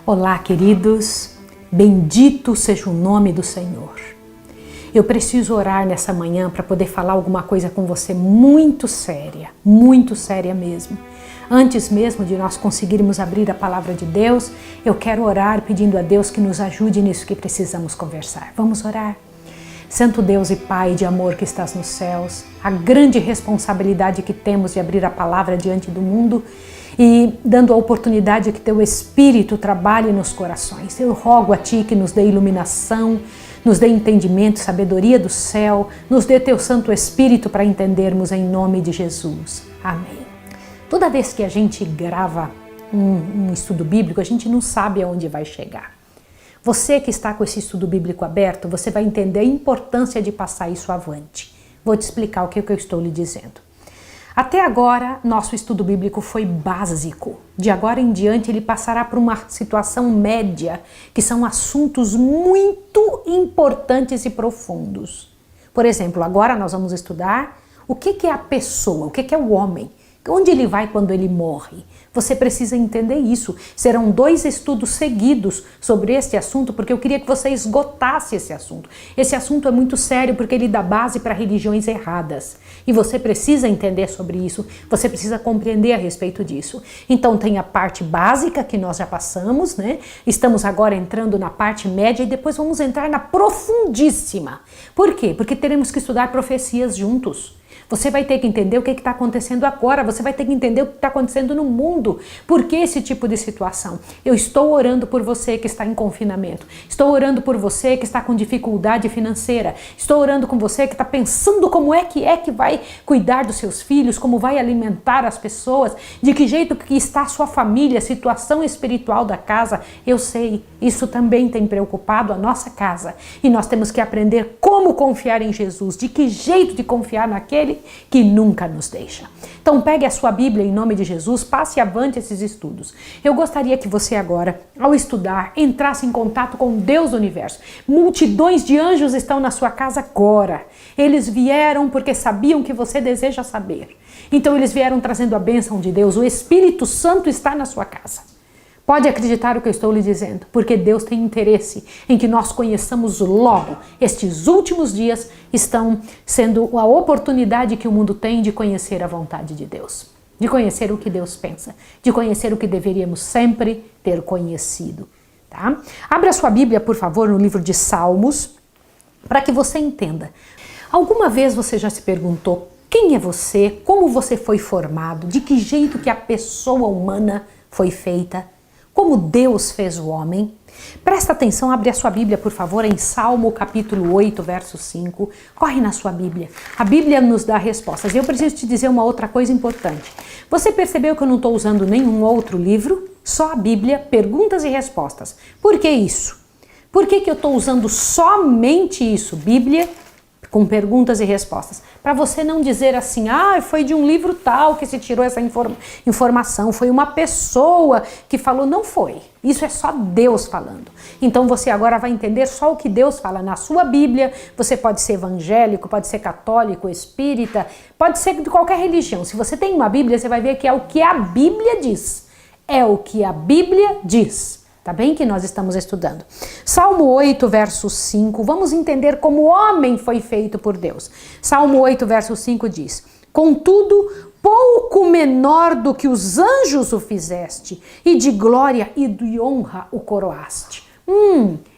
Olá, queridos, bendito seja o nome do Senhor. Eu preciso orar nessa manhã para poder falar alguma coisa com você muito séria mesmo. Antes mesmo de nós conseguirmos abrir a palavra de Deus, eu quero orar pedindo a Deus que nos ajude nisso que precisamos conversar. Vamos orar? Santo Deus e Pai de amor que estás nos céus, a grande responsabilidade que temos de abrir a palavra diante do mundo e dando a oportunidade que Teu Espírito trabalhe nos corações. Eu rogo a Ti que nos dê iluminação, nos dê entendimento, sabedoria do céu, nos dê Teu Santo Espírito para entendermos em nome de Jesus. Amém. Toda vez que a gente grava um estudo bíblico, a gente não sabe aonde vai chegar. Você que está com esse estudo bíblico aberto, você vai entender a importância de passar isso avante. Vou te explicar o que eu estou lhe dizendo. Até agora, nosso estudo bíblico foi básico. De agora em diante, ele passará por uma situação média, que são assuntos muito importantes e profundos. Por exemplo, agora nós vamos estudar o que é a pessoa, o que é o homem. Onde ele vai quando ele morre? Você precisa entender isso. Serão 2 estudos seguidos sobre este assunto, porque eu queria que você esgotasse esse assunto. Esse assunto é muito sério porque ele dá base para religiões erradas. E você precisa entender sobre isso, você precisa compreender a respeito disso. Então tem a parte básica que nós já passamos, né? Estamos agora entrando na parte média e depois vamos entrar na profundíssima. Por quê? Porque teremos que estudar profecias juntos. Você vai ter que entender o que está acontecendo agora, você vai ter que entender o que está acontecendo no mundo. Por que esse tipo de situação? Eu estou orando por você que está em confinamento, estou orando por você que está com dificuldade financeira, estou orando com você que está pensando como é que vai cuidar dos seus filhos, como vai alimentar as pessoas, de que jeito que está a sua família, a situação espiritual da casa. Eu sei, isso também tem preocupado a nossa casa e nós temos que aprender como confiar em Jesus, de que jeito de confiar naquele que nunca nos deixa. Então pegue a sua Bíblia em nome de Jesus, passe avante esses estudos. Eu gostaria que você agora, ao estudar, entrasse em contato com Deus do Universo. Multidões de anjos estão na sua casa agora. Eles vieram porque sabiam que você deseja saber. Então eles vieram trazendo a bênção de Deus. O Espírito Santo está na sua casa. Pode acreditar no que eu estou lhe dizendo, porque Deus tem interesse em que nós conheçamos logo. Estes últimos dias estão sendo a oportunidade que o mundo tem de conhecer a vontade de Deus, de conhecer o que Deus pensa, de conhecer o que deveríamos sempre ter conhecido. Tá? Abra sua Bíblia, por favor, no livro de Salmos, para que você entenda. Alguma vez você já se perguntou quem é você, como você foi formado, de que jeito que a pessoa humana foi feita? Como Deus fez o homem? Presta atenção, abre a sua Bíblia, por favor, em Salmo capítulo 8, verso 5. Corre na sua Bíblia. A Bíblia nos dá respostas. Eu preciso te dizer uma outra coisa importante. Você percebeu que eu não estou usando nenhum outro livro? Só a Bíblia, perguntas e respostas. Por que isso? Por que eu estou usando somente isso? Bíblia com perguntas e respostas. Para você não dizer assim, foi de um livro tal que se tirou essa informação, foi uma pessoa que falou. Não foi. Isso é só Deus falando. Então você agora vai entender só o que Deus fala na sua Bíblia. Você pode ser evangélico, pode ser católico, espírita, pode ser de qualquer religião. Se você tem uma Bíblia, você vai ver que é o que a Bíblia diz. É o que a Bíblia diz. Tá bem que nós estamos estudando. Salmo 8, verso 5, vamos entender como o homem foi feito por Deus. Salmo 8, verso 5 diz: contudo, pouco menor do que os anjos o fizeste, e de glória e de honra o coroaste.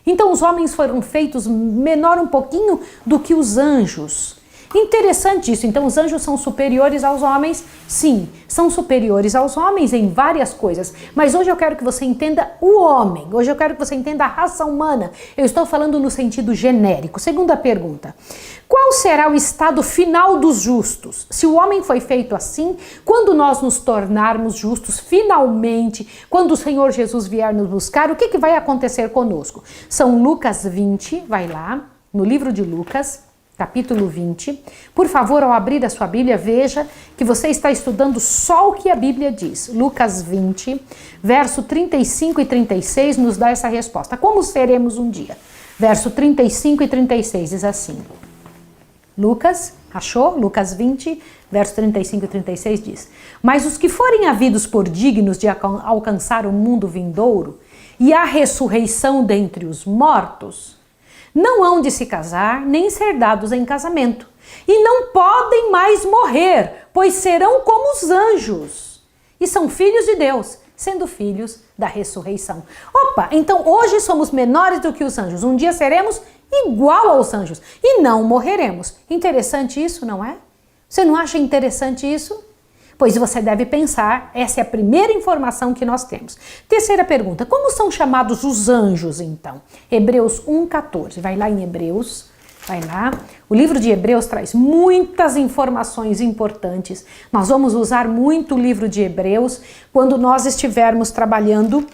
Então os homens foram feitos menor um pouquinho do que os anjos. Interessante isso. Então os anjos são superiores aos homens? Sim, são superiores aos homens em várias coisas. Mas hoje eu quero que você entenda o homem. Hoje eu quero que você entenda a raça humana. Eu estou falando no sentido genérico. Segunda pergunta. Qual será o estado final dos justos? Se o homem foi feito assim, quando nós nos tornarmos justos finalmente, quando o Senhor Jesus vier nos buscar, o que vai acontecer conosco? São Lucas 20, vai lá, no livro de Lucas, capítulo 20. Por favor, ao abrir a sua Bíblia, veja que você está estudando só o que a Bíblia diz. Lucas 20, verso 35 e 36 nos dá essa resposta. Como seremos um dia? Verso 35 e 36 diz assim. Lucas, achou? Lucas 20, verso 35 e 36 diz: mas os que forem havidos por dignos de alcançar o mundo vindouro, e a ressurreição dentre os mortos, não hão de se casar nem ser dados em casamento, e não podem mais morrer, pois serão como os anjos, e são filhos de Deus, sendo filhos da ressurreição. Opa, então hoje somos menores do que os anjos, um dia seremos igual aos anjos, e não morreremos. Interessante isso, não é? Você não acha interessante isso? Pois você deve pensar, essa é a primeira informação que nós temos. Terceira pergunta, como são chamados os anjos então? Hebreus 1,14, vai lá em Hebreus, vai lá. O livro de Hebreus traz muitas informações importantes. Nós vamos usar muito o livro de Hebreus quando nós estivermos trabalhando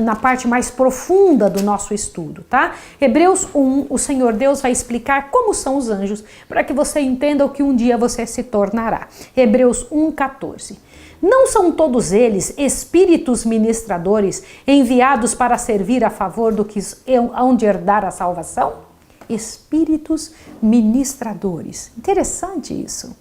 na parte mais profunda do nosso estudo, tá? Hebreus 1, o Senhor Deus vai explicar como são os anjos, para que você entenda o que um dia você se tornará. Hebreus 1,14. Não são todos eles espíritos ministradores enviados para servir a favor do que hão de herdar a salvação? Espíritos ministradores. Interessante isso.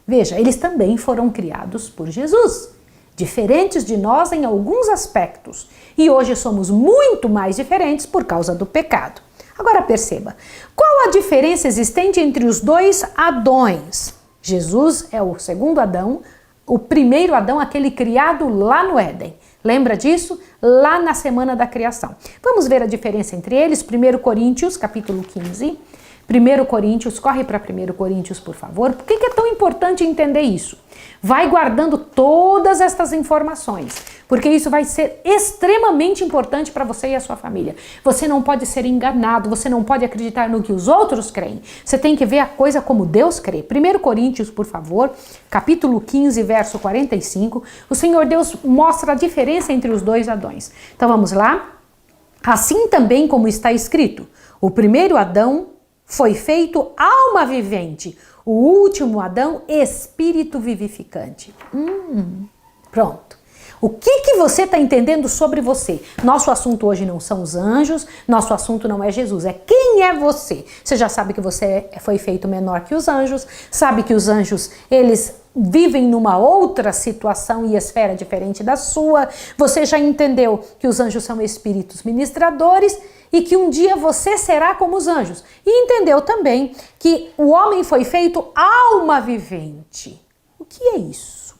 Veja, eles também foram criados por Jesus. Diferentes de nós em alguns aspectos, e hoje somos muito mais diferentes por causa do pecado. Agora perceba, qual a diferença existente entre os dois Adões? Jesus é o segundo Adão, o primeiro Adão, aquele criado lá no Éden. Lembra disso? Lá na semana da criação. Vamos ver a diferença entre eles, 1 Coríntios, capítulo 15. 1 Coríntios, corre para 1 Coríntios, por favor. Por que é tão importante entender isso? Vai guardando todas estas informações, porque isso vai ser extremamente importante para você e a sua família. Você não pode ser enganado, você não pode acreditar no que os outros creem. Você tem que ver a coisa como Deus crê. 1 Coríntios, por favor, capítulo 15, verso 45. O Senhor Deus mostra a diferença entre os dois Adões. Então vamos lá? Assim também como está escrito, o primeiro Adão foi feito alma vivente, o último Adão, espírito vivificante. Pronto. O que você está entendendo sobre você? Nosso assunto hoje não são os anjos, nosso assunto não é Jesus, é quem é você. Você já sabe que você foi feito menor que os anjos, sabe que os anjos, eles vivem numa outra situação e esfera diferente da sua. Você já entendeu que os anjos são espíritos ministradores e que um dia você será como os anjos. E entendeu também que o homem foi feito alma vivente. O que é isso?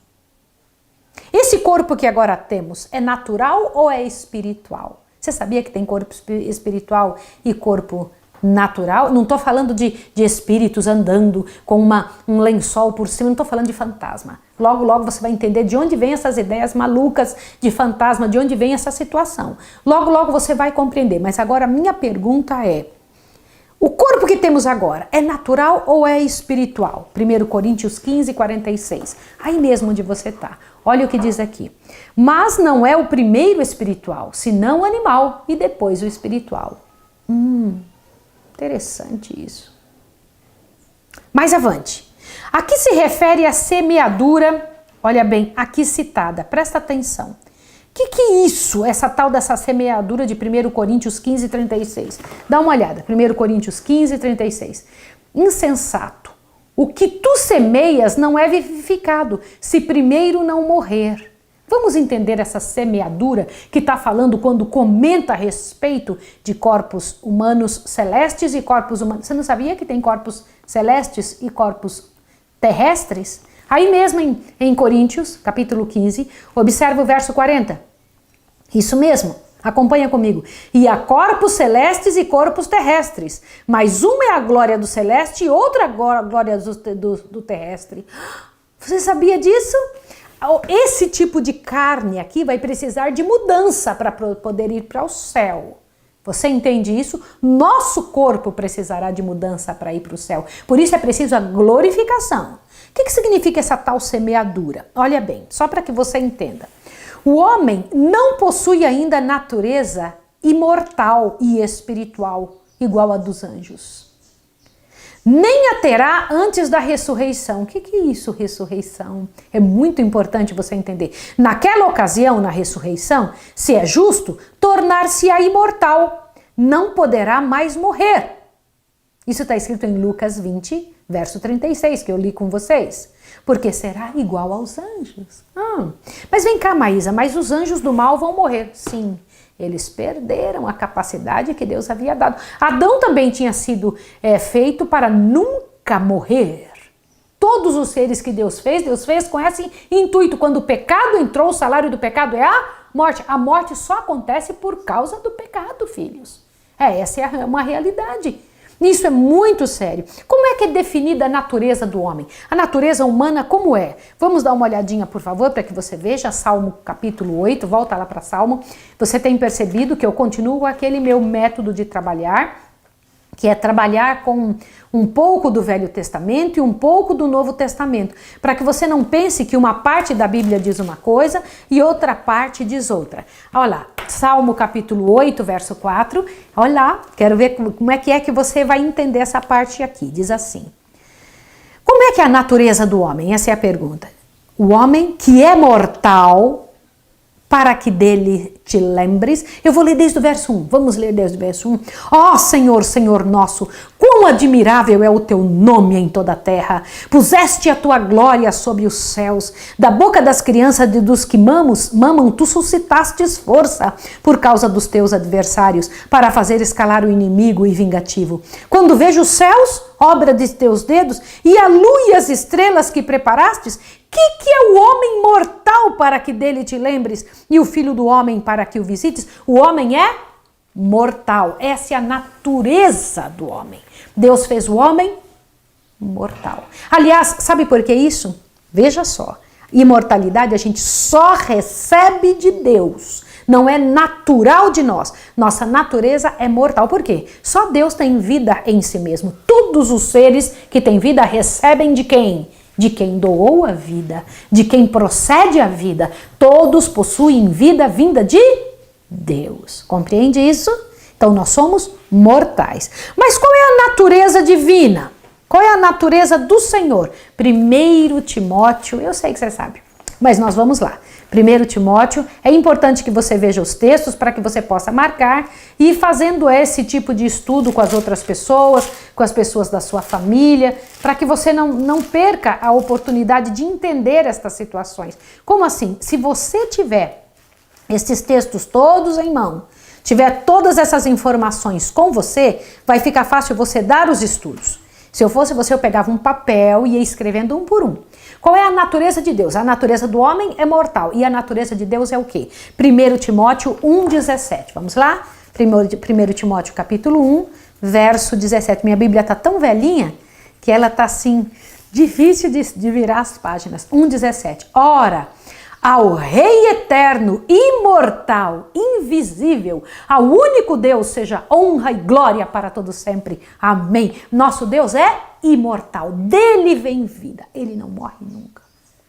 Esse corpo que agora temos é natural ou é espiritual? Você sabia que tem corpo espiritual e corpo natural? Não estou falando de espíritos andando com um lençol por cima, não estou falando de fantasma. Logo, logo você vai entender de onde vem essas ideias malucas de fantasma, de onde vem essa situação. Logo, logo você vai compreender. Mas agora a minha pergunta é, o corpo que temos agora é natural ou é espiritual? 1 Coríntios 15, 46. Aí mesmo onde você está. Olha o que diz aqui. Mas não é o primeiro espiritual, senão o animal e depois o espiritual. Interessante isso. Mais avante. Aqui se refere à semeadura, olha bem, aqui citada, presta atenção. O que é isso, essa tal dessa semeadura de 1 Coríntios 15, 36? Dá uma olhada, 1 Coríntios 15, 36. Insensato, o que tu semeias não é vivificado, se primeiro não morrer. Vamos entender essa semeadura que está falando quando comenta a respeito de corpos humanos celestes e corpos humanos. Você não sabia que tem corpos celestes e corpos terrestres? Aí mesmo em Coríntios, capítulo 15, observa o verso 40. Isso mesmo, acompanha comigo. E há corpos celestes e corpos terrestres, mas uma é a glória do celeste e outra a glória do terrestre. Você sabia disso? Esse tipo de carne aqui vai precisar de mudança para poder ir para o céu. Você entende isso? Nosso corpo precisará de mudança para ir para o céu. Por isso é preciso a glorificação. O que significa essa tal semeadura? Olha bem, só para que você entenda. O homem não possui ainda natureza imortal e espiritual igual a dos anjos. Nem a terá antes da ressurreição. O que é isso, ressurreição? É muito importante você entender. Naquela ocasião, na ressurreição, se é justo, tornar-se-á imortal. Não poderá mais morrer. Isso está escrito em Lucas 20, verso 36, que eu li com vocês. Porque será igual aos anjos. Mas vem cá, Maísa, mas os anjos do mal vão morrer. Sim, Eles perderam a capacidade que Deus havia dado. Adão também tinha sido feito para nunca morrer. Todos os seres que Deus fez com esse intuito. Quando o pecado entrou, o salário do pecado é a morte. A morte só acontece por causa do pecado, filhos. Essa é uma realidade. Isso é muito sério. Como é que é definida a natureza do homem? A natureza humana como é? Vamos dar uma olhadinha, por favor, para que você veja Salmo capítulo 8, volta lá para Salmo. Você tem percebido que eu continuo aquele meu método de trabalhar, que é trabalhar com um pouco do Velho Testamento e um pouco do Novo Testamento, para que você não pense que uma parte da Bíblia diz uma coisa e outra parte diz outra. Olha lá, Salmo capítulo 8, verso 4, olha lá, quero ver como é que você vai entender essa parte aqui, diz assim: como é que é a natureza do homem? Essa é a pergunta. O homem que é mortal, para que dele te lembres. Eu vou ler desde o verso 1. Vamos ler desde o verso 1. Ó Senhor, Senhor nosso, quão admirável é o teu nome em toda a terra. Puseste a tua glória sobre os céus. Da boca das crianças e dos que mamam, tu suscitastes força por causa dos teus adversários, para fazer escalar o inimigo e vingativo. Quando vejo os céus, obra de teus dedos, e a lua e as estrelas que preparastes, que é o homem mortal para que dele te lembres e o filho do homem para que o visites? O homem é mortal. Essa é a natureza do homem. Deus fez o homem mortal. Aliás, sabe por que isso? Veja só. Imortalidade a gente só recebe de Deus. Não é natural de nós. Nossa natureza é mortal. Por quê? Só Deus tem vida em si mesmo. Todos os seres que têm vida recebem de quem? De quem doou a vida, de quem procede a vida. Todos possuem vida vinda de Deus. Compreende isso? Então nós somos mortais. Mas qual é a natureza divina? Qual é a natureza do Senhor? 1 Timóteo, eu sei que você sabe, mas nós vamos lá. 1 Timóteo, é importante que você veja os textos para que você possa marcar e ir fazendo esse tipo de estudo com as outras pessoas, com as pessoas da sua família, para que você não perca a oportunidade de entender estas situações. Como assim? Se você tiver esses textos todos em mão, tiver todas essas informações com você, vai ficar fácil você dar os estudos. Se eu fosse você, eu pegava um papel e ia escrevendo um por um. Qual é a natureza de Deus? A natureza do homem é mortal. E a natureza de Deus é o quê? 1 Timóteo 1,17. Vamos lá? 1 Timóteo capítulo 1, verso 17. Minha Bíblia está tão velhinha que ela está assim, difícil de virar as páginas. 1,17. Ora, ao Rei eterno, imortal, invisível, ao único Deus, seja honra e glória para todo sempre. Amém. Nosso Deus é imortal, dele vem vida, ele não morre nunca.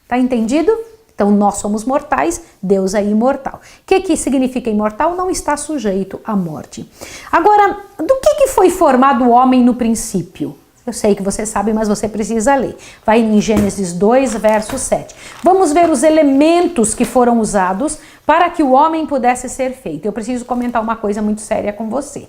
Tá entendido? Então nós somos mortais, Deus é imortal. O que significa imortal? Não está sujeito à morte. Agora, do que foi formado o homem no princípio? Eu sei que você sabe, mas você precisa ler. Vai em Gênesis 2, verso 7. Vamos ver os elementos que foram usados para que o homem pudesse ser feito. Eu preciso comentar uma coisa muito séria com você.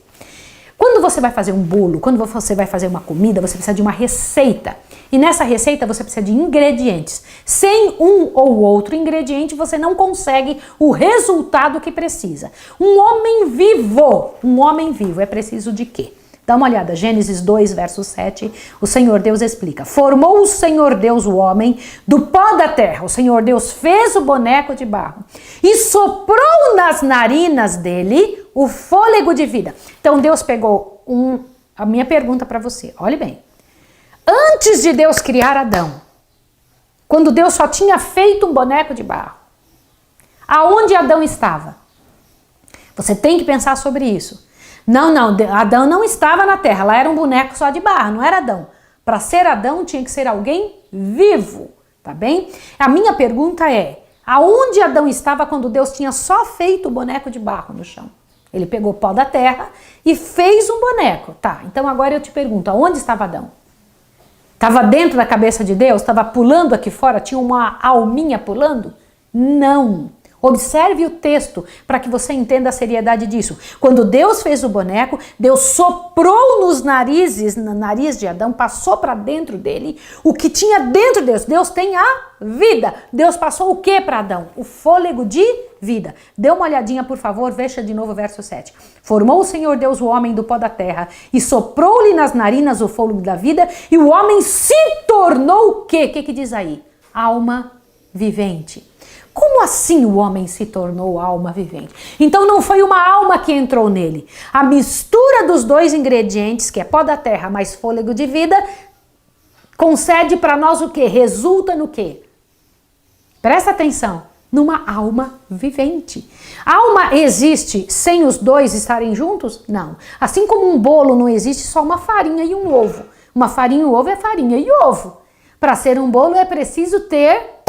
Quando você vai fazer um bolo, quando você vai fazer uma comida, você precisa de uma receita. E nessa receita você precisa de ingredientes. Sem um ou outro ingrediente, você não consegue o resultado que precisa. Um homem vivo é preciso de quê? Dá uma olhada, Gênesis 2, verso 7, o Senhor Deus explica. Formou o Senhor Deus o homem do pó da terra. O Senhor Deus fez o boneco de barro e soprou nas narinas dele o fôlego de vida. Então Deus pegou a minha pergunta para você, olhe bem. Antes de Deus criar Adão, quando Deus só tinha feito um boneco de barro, aonde Adão estava? Você tem que pensar sobre isso. Não, Adão não estava na terra, lá era um boneco só de barro, não era Adão. Para ser Adão tinha que ser alguém vivo, tá bem? A minha pergunta é, aonde Adão estava quando Deus tinha só feito o boneco de barro no chão? Ele pegou o pó da terra e fez um boneco, tá? Então agora eu te pergunto, aonde estava Adão? Estava dentro da cabeça de Deus? Estava pulando aqui fora? Tinha uma alminha pulando? Não. Observe o texto para que você entenda a seriedade disso. Quando Deus fez o boneco, Deus soprou nos narizes, no nariz de Adão, passou para dentro dele o que tinha dentro de Deus. Deus tem a vida. Deus passou o que para Adão? O fôlego de vida. Dê uma olhadinha, por favor, veja de novo o verso 7. Formou o Senhor Deus o homem do pó da terra e soprou-lhe nas narinas o fôlego da vida e o homem se tornou o quê? O que diz aí? Alma vivente. Como assim o homem se tornou alma vivente? Então não foi uma alma que entrou nele. A mistura dos dois ingredientes, que é pó da terra mais fôlego de vida, concede para nós o quê? Resulta no quê? Presta atenção. Numa alma vivente. A alma existe sem os dois estarem juntos? Não. Assim como um bolo não existe só uma farinha e um ovo. Uma farinha e um ovo é farinha e ovo. Para ser um bolo é preciso ter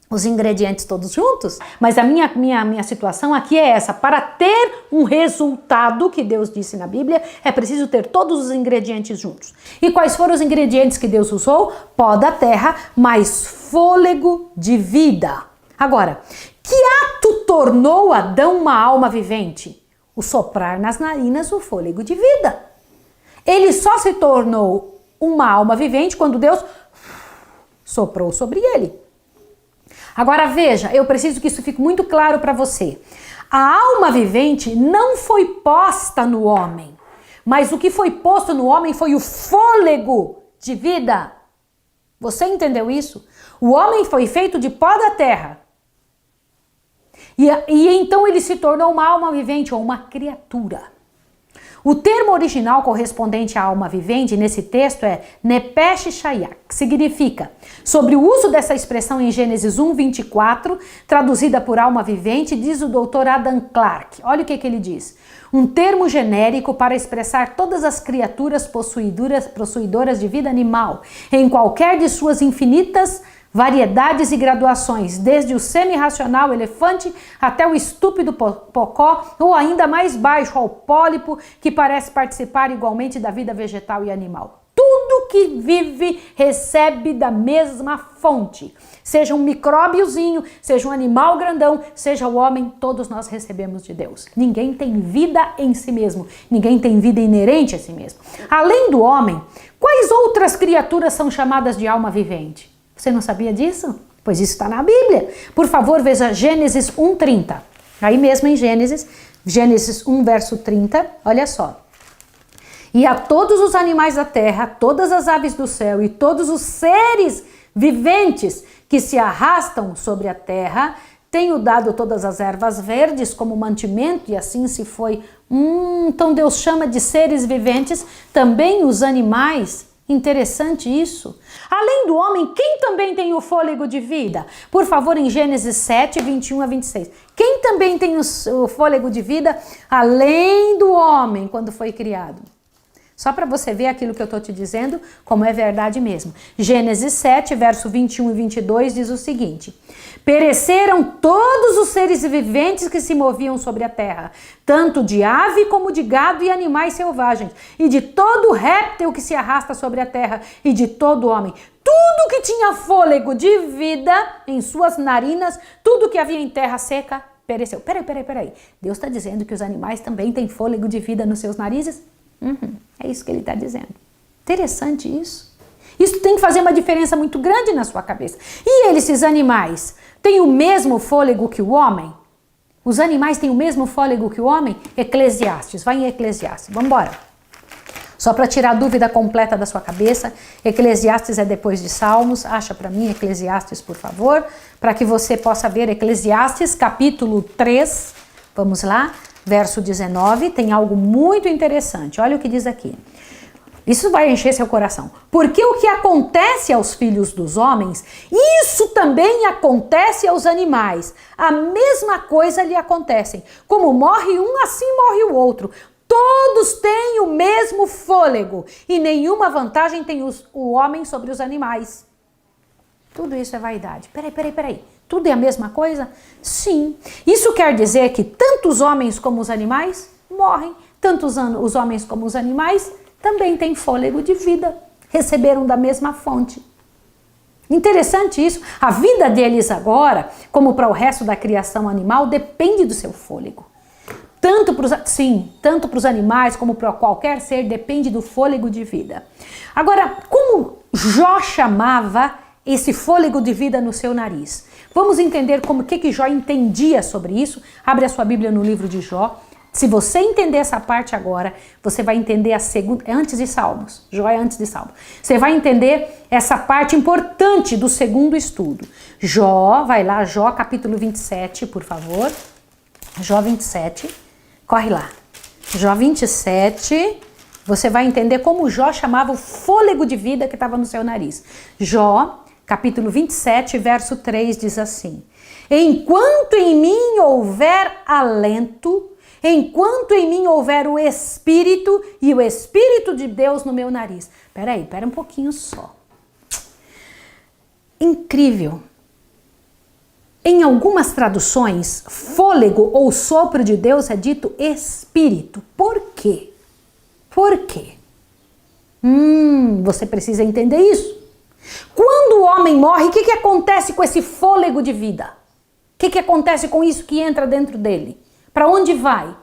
os ingredientes todos juntos, mas a minha situação aqui é essa: para ter um resultado que Deus disse na Bíblia, é preciso ter todos os ingredientes juntos. E quais foram os ingredientes que Deus usou? Pó da terra mais fôlego de vida. Agora, que ato tornou Adão uma alma vivente? O soprar nas narinas o fôlego de vida. Ele só se tornou uma alma vivente quando Deus soprou sobre ele. Agora veja, eu preciso que isso fique muito claro para você. A alma vivente não foi posta no homem, mas o que foi posto no homem foi o fôlego de vida. Você entendeu isso? O homem foi feito de pó da terra. E então ele se tornou uma alma vivente ou uma criatura. O termo original correspondente à alma vivente nesse texto é Nepesh Shayak, que significa, sobre o uso dessa expressão em Gênesis 1:24, traduzida por alma vivente, diz o Dr. Adam Clarke. Olha o que ele diz. Um termo genérico para expressar todas as criaturas possuidoras de vida animal, em qualquer de suas infinitas variedades e graduações, desde o semi-racional elefante até o estúpido pocó, ou ainda mais baixo, ao pólipo, que parece participar igualmente da vida vegetal e animal. Tudo que vive recebe da mesma fonte. Seja um micróbiozinho, seja um animal grandão, seja o homem, todos nós recebemos de Deus. Ninguém tem vida em si mesmo, ninguém tem vida inerente a si mesmo. Além do homem, quais outras criaturas são chamadas de alma vivente? Você não sabia disso? Pois isso está na Bíblia. Por favor, veja Gênesis 1:30. Aí mesmo em Gênesis 1, verso 30, olha só. E a todos os animais da terra, todas as aves do céu e todos os seres viventes que se arrastam sobre a terra, tenho dado todas as ervas verdes como mantimento, e assim se foi. Então Deus chama de seres viventes também os animais. Interessante isso. Além do homem, quem também tem o fôlego de vida? Por favor, em Gênesis 7, 21 a 26. Quem também tem o fôlego de vida além do homem quando foi criado? Só para você ver aquilo que eu estou te dizendo, como é verdade mesmo. Gênesis 7, verso 21 e 22 diz o seguinte: pereceram todos os seres viventes que se moviam sobre a terra, tanto de ave como de gado e animais selvagens, e de todo réptil que se arrasta sobre a terra, e de todo homem. Tudo que tinha fôlego de vida em suas narinas, tudo que havia em terra seca, pereceu. Peraí. Deus está dizendo que os animais também têm fôlego de vida nos seus narizes? É isso que ele está dizendo. Interessante isso. Isso tem que fazer uma diferença muito grande na sua cabeça. E esses animais têm o mesmo fôlego que o homem? Os animais têm o mesmo fôlego que o homem? Eclesiastes, vai em Eclesiastes, vamos embora. Só para tirar a dúvida completa da sua cabeça, Eclesiastes é depois de Salmos, acha para mim Eclesiastes, por favor, para que você possa ver Eclesiastes, capítulo 3, vamos lá, verso 19, tem algo muito interessante, olha o que diz aqui. Isso vai encher seu coração. Porque o que acontece aos filhos dos homens, isso também acontece aos animais. A mesma coisa lhe acontece. Como morre um, assim morre o outro. Todos têm o mesmo fôlego e nenhuma vantagem tem o homem sobre os animais. Tudo isso é vaidade. Peraí. Tudo é a mesma coisa? Sim. Isso quer dizer que tanto os homens como os animais morrem, tanto os homens como os animais também têm fôlego de vida, receberam da mesma fonte. Interessante isso. A vida deles agora, como para o resto da criação animal, depende do seu fôlego. Tanto para os animais como para qualquer ser, depende do fôlego de vida. Agora, como Jó chamava esse fôlego de vida no seu nariz? Vamos entender o que Jó entendia sobre isso. Abre a sua Bíblia no livro de Jó. Se você entender essa parte agora, você vai entender a segunda, é antes de Salmos, Jó é antes de Salmos. Você vai entender essa parte importante do segundo estudo. Jó, vai lá, Jó capítulo 27, por favor. Jó 27, corre lá. Jó 27, você vai entender como Jó chamava o fôlego de vida que estava no seu nariz. Jó, capítulo 27, verso 3 diz assim: enquanto em mim houver alento, enquanto em mim houver o Espírito e o Espírito de Deus no meu nariz. Pera um pouquinho só. Incrível. Em algumas traduções, fôlego ou sopro de Deus é dito Espírito. Por quê? Por quê? Você precisa entender isso. Quando o homem morre, o que acontece com esse fôlego de vida? O que acontece com isso que entra dentro dele? Para onde vai?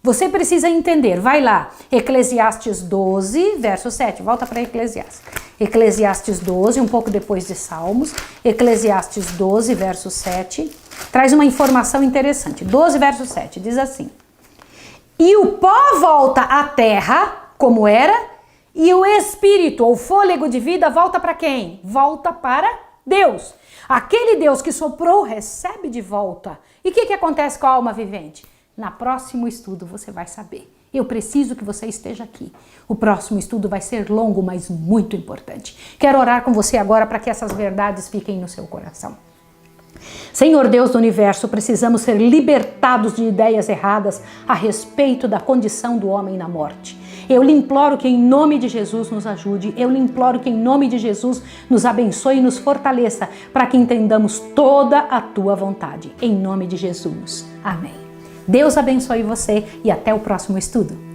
Você precisa entender. Vai lá. Eclesiastes 12, verso 7. Volta para Eclesiastes. Eclesiastes 12, um pouco depois de Salmos. Eclesiastes 12, verso 7. Traz uma informação interessante. 12, verso 7. Diz assim: e o pó volta à terra, como era, e o espírito, ou fôlego de vida, volta para quem? Volta para Deus. Aquele Deus que soprou, recebe de volta. E o que acontece com a alma vivente? Na próximo estudo você vai saber. Eu preciso que você esteja aqui. O próximo estudo vai ser longo, mas muito importante. Quero orar com você agora para que essas verdades fiquem no seu coração. Senhor Deus do universo, precisamos ser libertados de ideias erradas a respeito da condição do homem na morte. Eu lhe imploro que em nome de Jesus nos ajude, eu lhe imploro que em nome de Jesus nos abençoe e nos fortaleça para que entendamos toda a tua vontade. Em nome de Jesus. Amém. Deus abençoe você e até o próximo estudo.